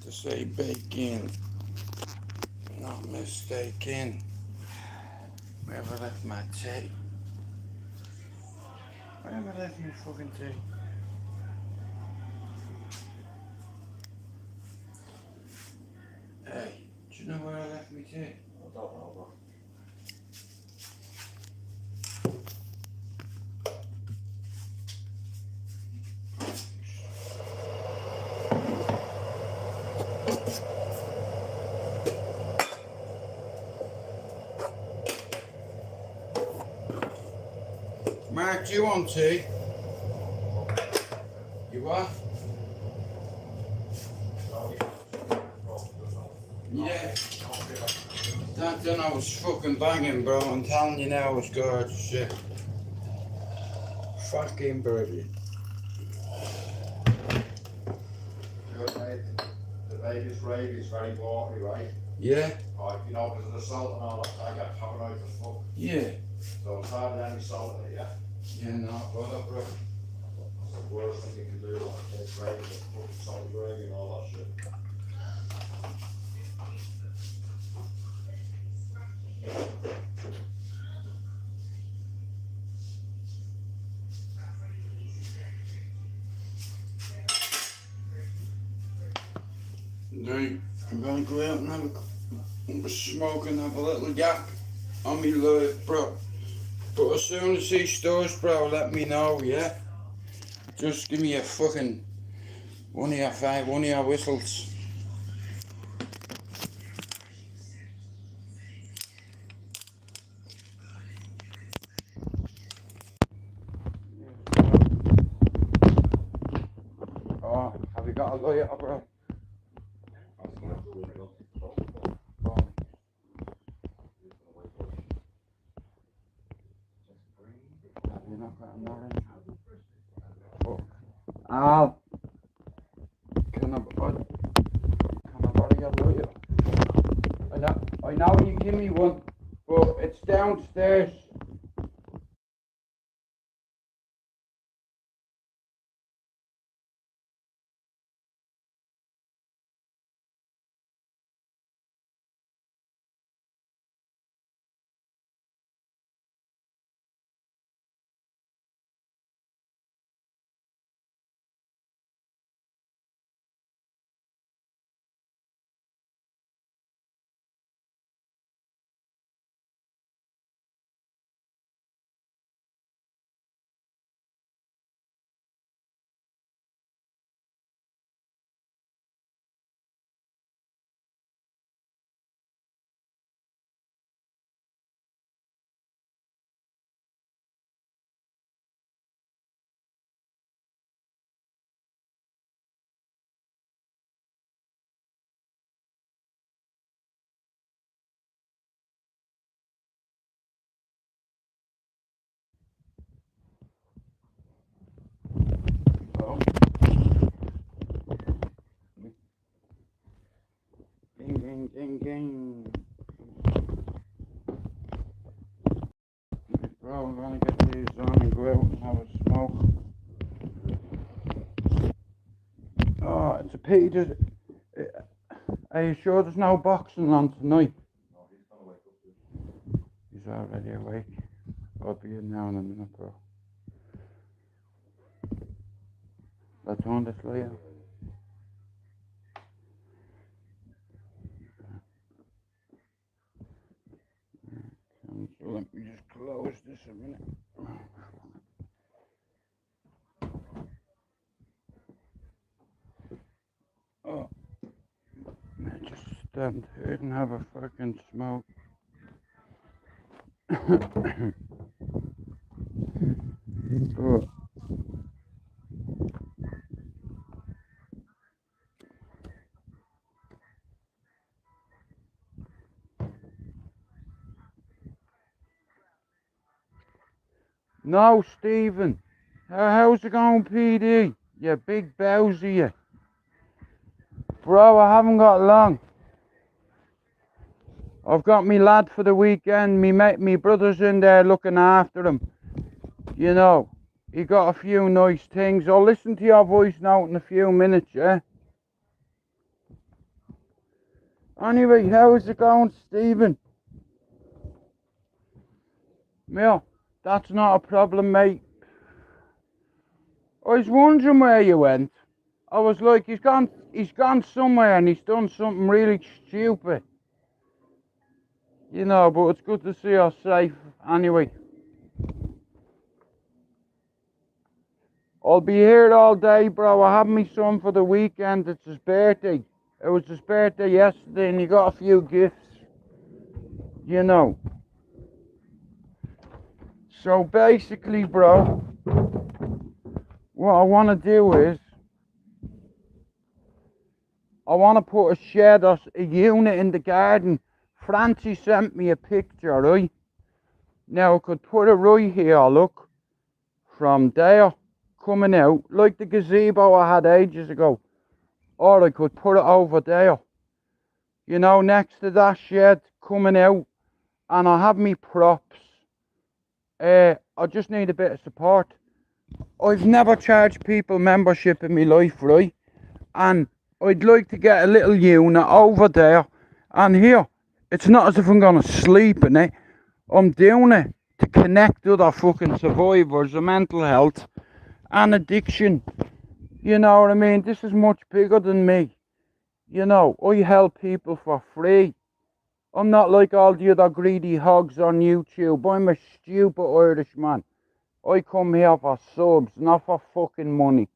to say bacon, not mistaken. Where have I left my tea? Where have I left my fucking tea? Hey, do you know where I left my tea? I don't know, bro. Mark, do you want tea? You what? Yeah. That dinner was fucking banging, bro. I'm telling you now, it was gorgeous shit. Fucking brilliant. The Vegas gravy is very watery, right? Yeah? Right, you know, because of the salt and all that, I get paranoid as fuck. Yeah. So it's hardly any salt in it, yeah? Yeah, no bother, bro. That's the worst thing you can do, like take gravy, with fucking salt gravy and all that shit. Right, I'm gonna go out and have a smoke and have a little yak on me lurk, bro. But as soon as he stores, bro, let me know, yeah? Just give me a fucking one of your whistles. Oh, have you got a lighter, bro? Have you not got an orange? Fuck. Al, can I borrow your lighter? I know you give me one, but it's downstairs. Oh. Ding, ding, ding, ding. Bro, I'm gonna get these on and go out and have a smoke. Oh, it's a pity. Are you sure there's no boxing on tonight? No, he's gonna wake up. He's already awake. I'll be in now in a minute, bro. Let's on this later. So let me just close this a minute. Oh, I just stand here and have a fucking smoke. Oh. No, Stephen. How's it going, PD? You big bowsy, you. Bro, I haven't got long. I've got me lad for the weekend. Me brother's in there looking after him. You know, he got a few nice things. I'll listen to your voice note in a few minutes, yeah? Anyway, how is it going, Stephen? Yeah, that's not a problem, mate. I was wondering where you went. I was like, he's gone somewhere and he's done something really stupid. You know, but it's good to see you're safe. Anyway, I'll be here all day, bro. I have my son for the weekend. It's his birthday. It was his birthday yesterday and he got a few gifts. You know. So basically, bro, what I want to do is, I want to put a shed or a unit in the garden. Francie sent me a picture, right? Now I could put it right here, look, from there, coming out, like the gazebo I had ages ago. Or I could put it over there, you know, next to that shed, coming out, and I have me props. I just need a bit of support. I've never charged people membership in my life, right? And I'd like to get a little unit over there, and here, it's not as if I'm gonna sleep in it. I'm doing it to connect other fucking survivors of mental health and addiction. You know what I mean? This is much bigger than me. You know, I help people for free. I'm not like all the other greedy hogs on YouTube. I'm a stupid Irishman. I come here for subs, not for fucking money.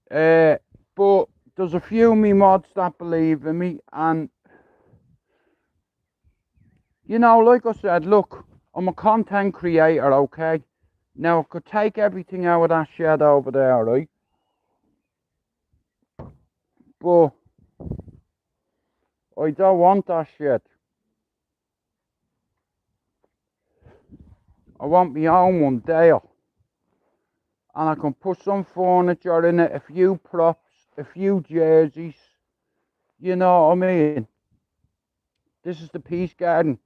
But there's a few of me mods that believe in me, and you know, like I said, look, I'm a content creator, okay? Now I could take everything out of that shed over there, right? But I don't want that shed. I want my own one there. And I can put some furniture in it, a few props, a few jerseys. You know what I mean? This is the Peace Garden.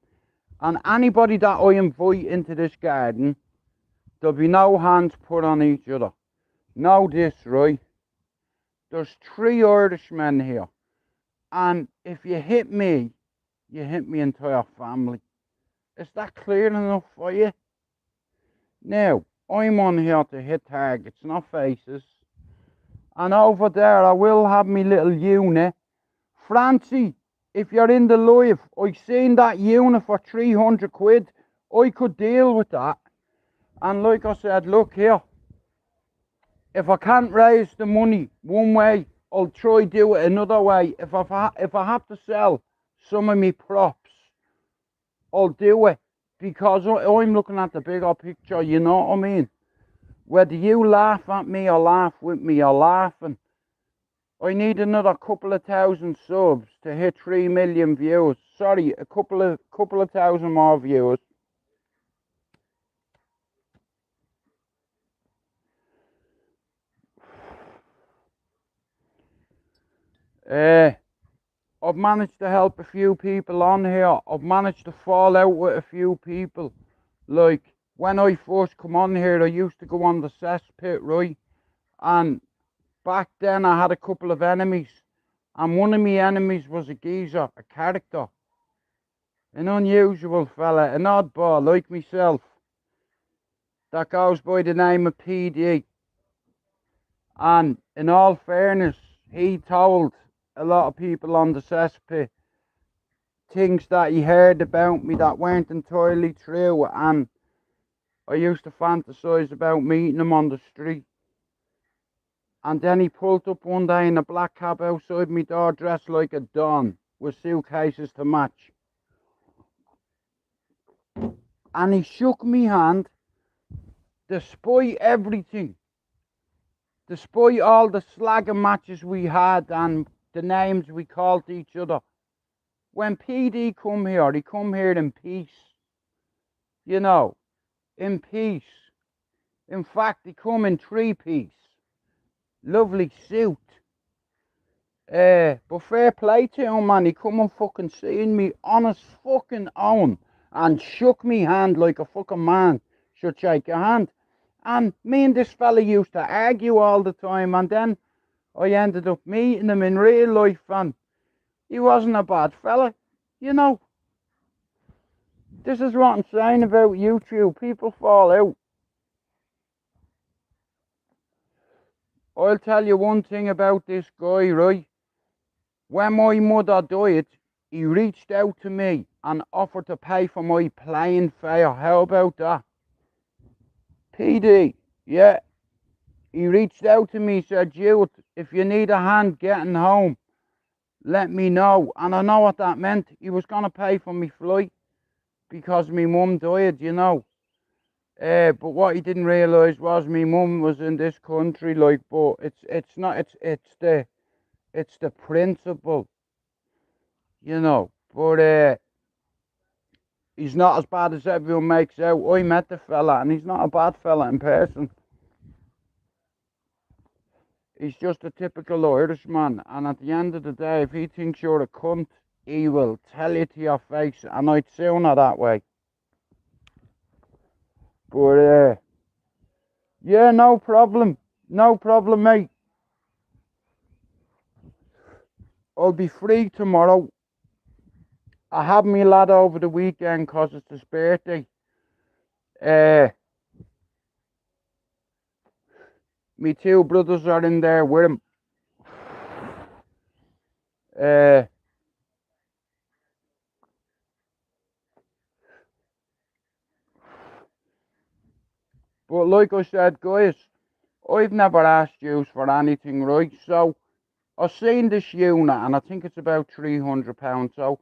And anybody that I invite into this garden, there'll be no hands put on each other. Know this, right? There's 3 Irishmen here. And if you hit me, you hit my entire family. Is that clear enough for you? Now, I'm on here to hit targets, not faces. And over there, I will have my little unit. Francie, if you're in the live, I seen that unit for 300 quid. I could deal with that. And like I said, look here. If I can't raise the money one way, I'll try do it another way. If I have to sell some of me props, I'll do it. Because I'm looking at the bigger picture, you know what I mean? Whether you laugh at me or laugh with me, you're laughing. I need another couple of thousand subs to hit 3 million views. Sorry, a couple of thousand more views. I've managed to help a few people on here. I've managed to fall out with a few people. Like, when I first come on here, I used to go on the cesspit, right? And back then I had a couple of enemies. And one of my enemies was a geezer, a character. An unusual fella, an oddball like myself. That goes by the name of PD. And in all fairness, he told a lot of people on the cesspit things that he heard about me that weren't entirely true, and I used to fantasize about meeting him on the street. And then he pulled up one day in a black cab outside my door dressed like a don with suitcases to match. And he shook me hand despite everything. Despite all the slagging matches we had and the names we called each other. When PD come here, he come here in peace. You know, in peace. In fact, he come in 3-piece. Lovely suit. But fair play to him, man. He come and fucking seen me on his fucking own and shook me hand like a fucking man should shake your hand. And me and this fella used to argue all the time, and then I ended up meeting him in real life, and he wasn't a bad fella. You know, this is what I'm saying about YouTube. People fall out. I'll tell you one thing about this guy, right? When my mother died, he reached out to me and offered to pay for my plane fare. How about that? PD, yeah. He reached out to me, said, Jude, if you need a hand getting home, let me know. And I know what that meant. He was going to pay for me flight because my mum died, you know. But what he didn't realise was my mum was in this country, like, but it's not, it's the principle, you know. But he's not as bad as everyone makes out. I met the fella, and he's not a bad fella in person. He's just a typical Irishman, and at the end of the day, if he thinks you're a cunt, he will tell you to your face, and I'd sooner that way. But, yeah, no problem. No problem, mate. I'll be free tomorrow. I have me lad over the weekend 'cause it's his birthday. Me two brothers are in there with him. But like I said, guys, I've never asked you for anything, right? So I've seen this unit, and I think it's about £300. So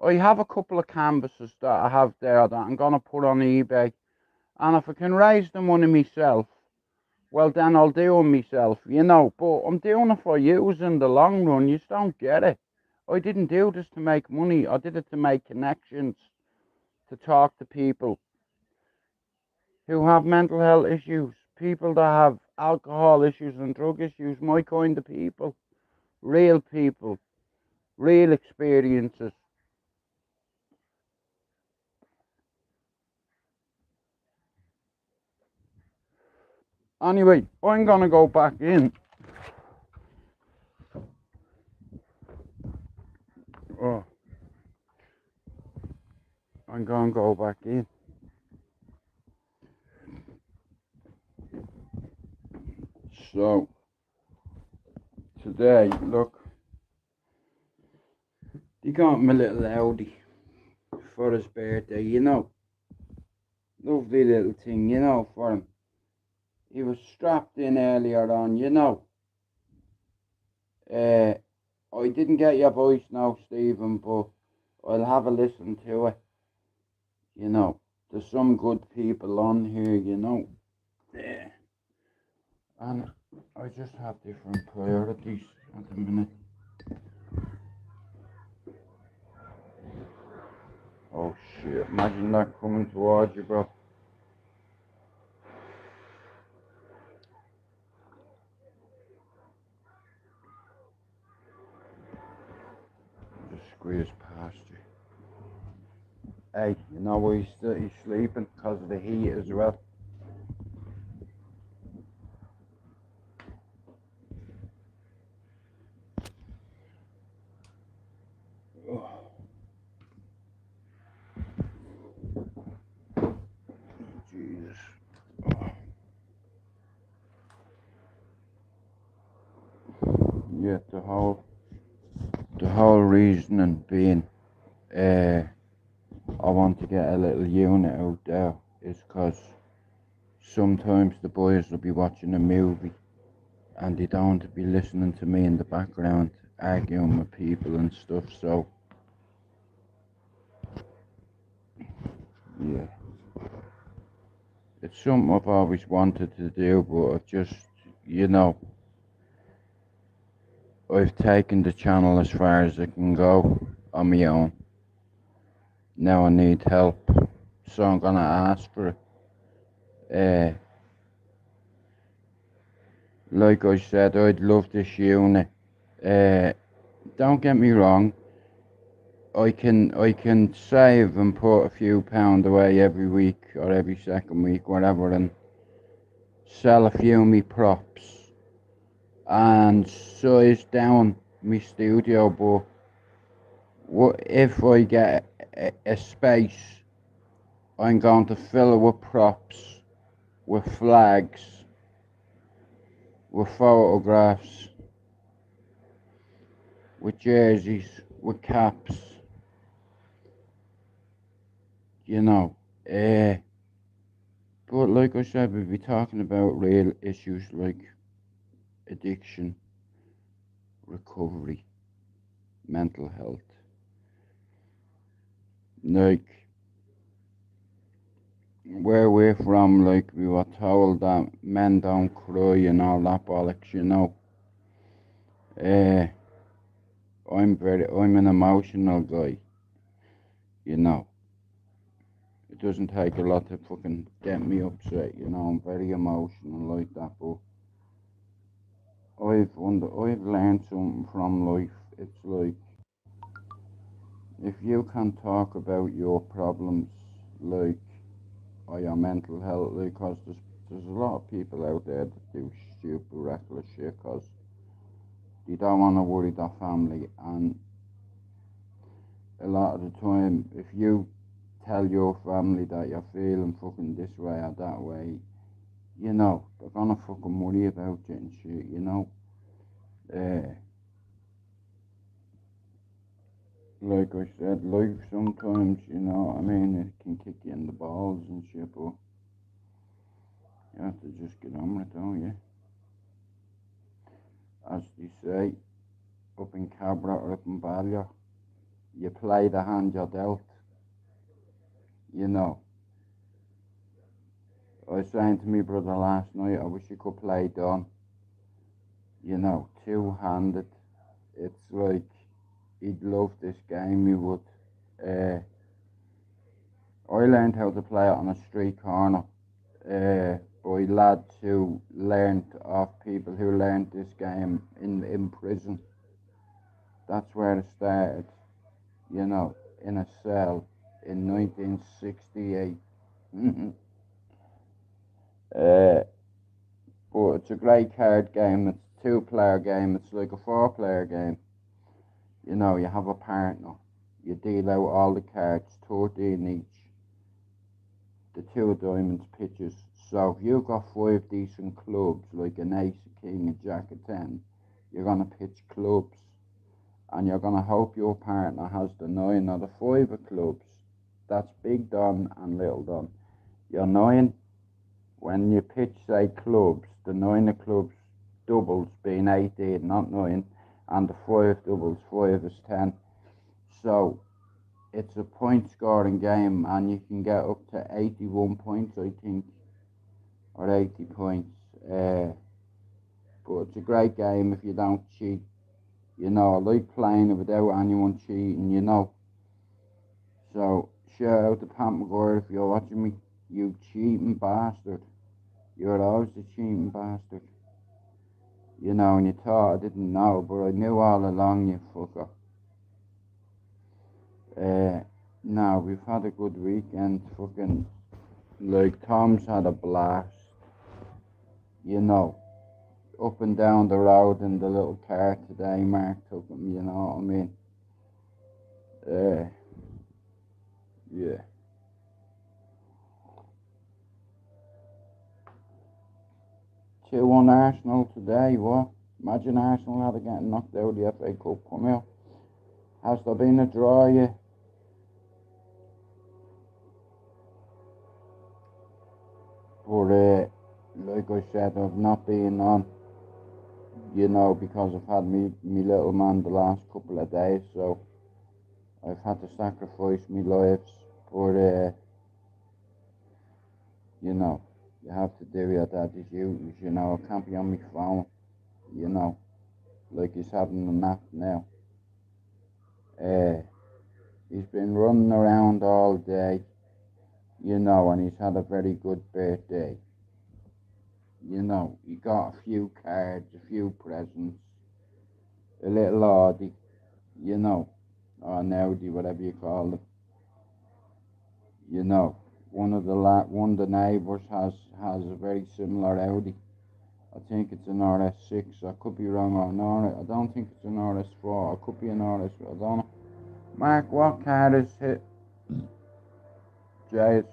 I have a couple of canvases that I have there that I'm gonna put on eBay, and if I can raise the money myself, well then I'll do it myself, you know. But I'm doing it for you in the long run. You just don't get it. I didn't do this to make money. I did it to make connections, to talk to people who have mental health issues, people that have alcohol issues and drug issues, my kind of people, real experiences. Anyway, I'm gonna go back in. Oh, I'm gonna go back in. So, today, look, he got him a little Audi for his birthday, you know. Lovely little thing, you know, for him. He was strapped in earlier on, you know. I didn't get your voice now, Stephen, but I'll have a listen to it. You know, there's some good people on here, you know. Yeah. And I just have different priorities at the minute. Oh shit, imagine that coming towards you, bro. Just squeeze past you. Hey, you know why he's sleeping? Because of the heat as well. Oh. Jesus. Oh. Yeah, the whole reasoning being, I want to get a little unit out there is because sometimes the boys will be watching a movie and they don't want to be listening to me in the background arguing with people and stuff, so yeah, it's something I've always wanted to do, but I've just, you know, I've taken the channel as far as it can go on my own. Now I need help, so I'm gonna ask for it. Like I said, I'd love this unit. Don't get me wrong, I can save and put a few pound away every week or every second week, whatever, and sell a few of me props and size down my studio. But what if I get a space, I'm going to fill it with props, with flags, with photographs, with jerseys, with caps, you know. But like I said, we'll be talking about real issues like addiction, recovery, mental health. Like where we're from, like we were told that men don't cry and all that bollocks, you know. Uh, I'm an emotional guy, you know. It doesn't take a lot to fucking get me upset, you know. I'm very emotional like that, but I've learned something from life. It's like if you can talk about your problems, like or your mental health, because there's a lot of people out there that do stupid, reckless shit, because they don't want to worry their family, and a lot of the time, if you tell your family that you're feeling fucking this way or that way, you know, they're gonna fucking worry about you and shit, you know. Uh, like I said, life sometimes, you know what I mean, it can kick you in the balls and shit, but you have to just get on with it, don't you? As they say, up in Cabra or up in Ballier, you play the hand you're dealt, you know. I was saying to my brother last night, I wish you could play Don, you know, two-handed. It's like, he'd love this game, he would. Uh, I learned how to play it on a street corner by lads who learned off people who learned this game in prison. That's where it started, you know, in a cell in 1968. But it's a great card game. It's a two-player game. It's like a four-player game. You know, you have a partner. You deal out all the cards, 13 each. The two of diamonds pitches. So if you've got five decent clubs, like an ace, a king, a jack, a 10, you're going to pitch clubs. And you're going to hope your partner has the 9 or the 5 of clubs. That's big Don and little Don. Your 9, when you pitch, say, clubs, the 9 of clubs doubles being 18, not 9, and the 5 doubles, 5 is 10. So it's a point scoring game, and you can get up to 81 points, I think, or 80 points. But it's a great game if you don't cheat. You know, I like playing it without anyone cheating, you know. So, shout out to Pat McGuire if you're watching me. You cheating bastard. You're always a cheating bastard. You know, and you thought I didn't know, but I knew all along, you fucker. No, we've had a good weekend. Fucking, like, Tom's had a blast. You know, up and down the road in the little car today. Mark took him, you know what I mean? Yeah. 2-1 Arsenal today, what? Imagine Arsenal had getting knocked out of the FA Cup. Come here. Has there been a draw yet? But like I said, I've not been on, you know, because I've had me little man the last couple of days, so I've had to sacrifice my lives. But you know, you have to do your daddy's duties, you know. I can't be on my phone, you know, like he's having a nap now. He's been running around all day, you know, and he's had a very good birthday. You know, he got a few cards, a few presents, a little Audi, you know, or an Audi, whatever you call them, you know. one of the neighbours has a very similar Audi. I think it's an RS6. I could be wrong on RS. I don't think it's an RS4. I could be an RS. I don't know. Mark, what car is it? Jay's.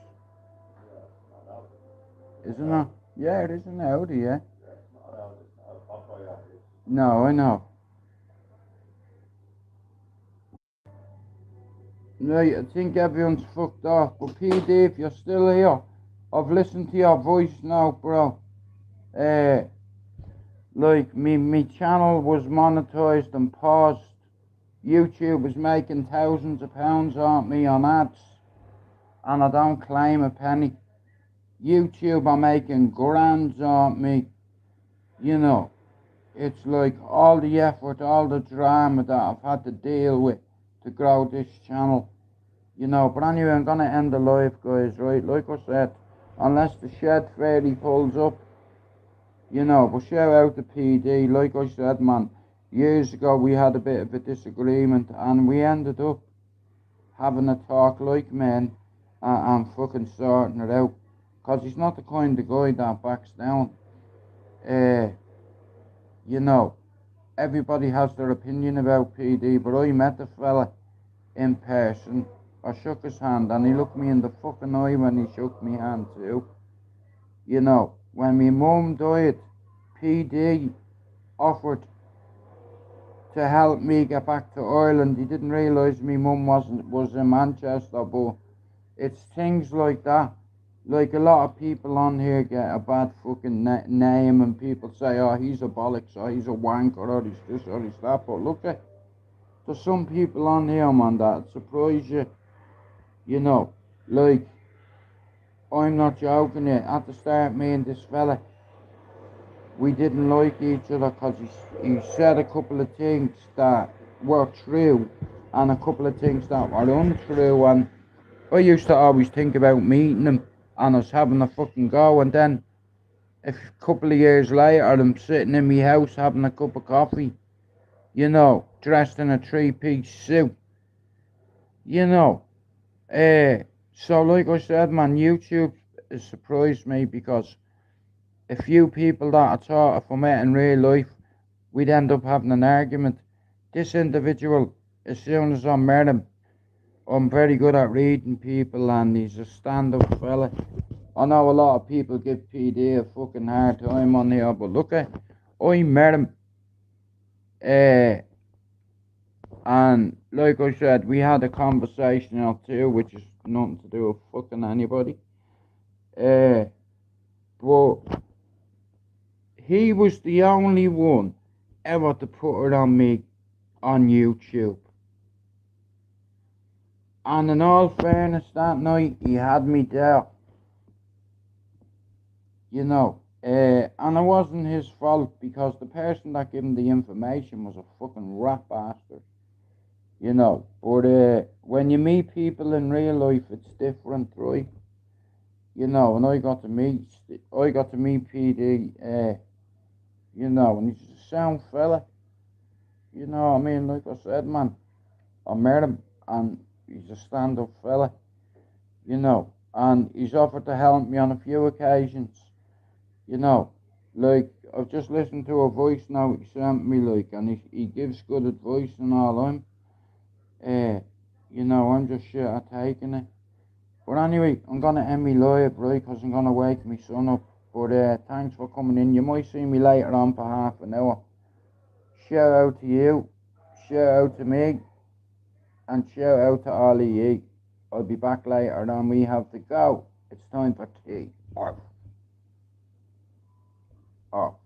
Isn't it? Yeah, it is an Audi, yeah. No, I know. Right, I think everyone's fucked off. But PD, if you're still here, I've listened to your voice now, bro. Like, me channel was monetized and paused. YouTube was making thousands of pounds on me on ads. And I don't claim a penny. YouTube are making grands on me. You know, it's like all the effort, all the drama that I've had to deal with to grow this channel. You know, but anyway, I'm gonna end the live, guys, right? Like I said, unless the shed fairy pulls up, you know, but shout out to PD. Like I said, man, years ago we had a bit of a disagreement and we ended up having a talk like men and fucking sorting it out. Because he's not the kind of guy that backs down. You know, everybody has their opinion about PD, but I met the fella in person. I shook his hand and he looked me in the fucking eye when he shook me hand too. You know, when my mum died, PD offered to help me get back to Ireland. He didn't realise my mum was in Manchester, but it's things like that. Like, a lot of people on here get a bad fucking name and people say, oh, he's a bollocks, or he's a wanker, or he's this, or he's that. But look at, there's some people on here, man, that surprise you. You know, like, I'm not joking here. At the start, me and this fella, we didn't like each other because he said a couple of things that were true and a couple of things that were untrue. And I used to always think about meeting him and us having a fucking go. And then a couple of years later, I'm sitting in my house having a cup of coffee, you know, dressed in a 3-piece suit, you know. So like I said, man, YouTube has surprised me because a few people that I thought if I met in real life, we'd end up having an argument. This individual, as soon as I met him, I'm very good at reading people and he's a stand-up fella. I know a lot of people give PD a fucking hard time on here, but look at, I met him. And like I said, we had a conversation or two, which is nothing to do with fucking anybody. But he was the only one ever to put it on me on YouTube. And in all fairness, that night he had me there. You know, and it wasn't his fault because the person that gave him the information was a fucking rat bastard. You know, but when you meet people in real life, it's different, right? You know, and I got to meet PD, you know, and he's a sound fella. You know what I mean? Like I said, man, I met him and he's a stand-up fella, you know, and he's offered to help me on a few occasions, you know. Like, I've just listened to a voice note he sent me, like, and he gives good advice and all. You know, I'm just shit at taking it. But anyway, I'm gonna end me live, right, because I'm gonna wake my son up. But thanks for coming in. You might see me later on for half an hour. Shout out to you, shout out to me, and shout out to all of you. I'll be back later on. We have to go. It's time for tea. Off.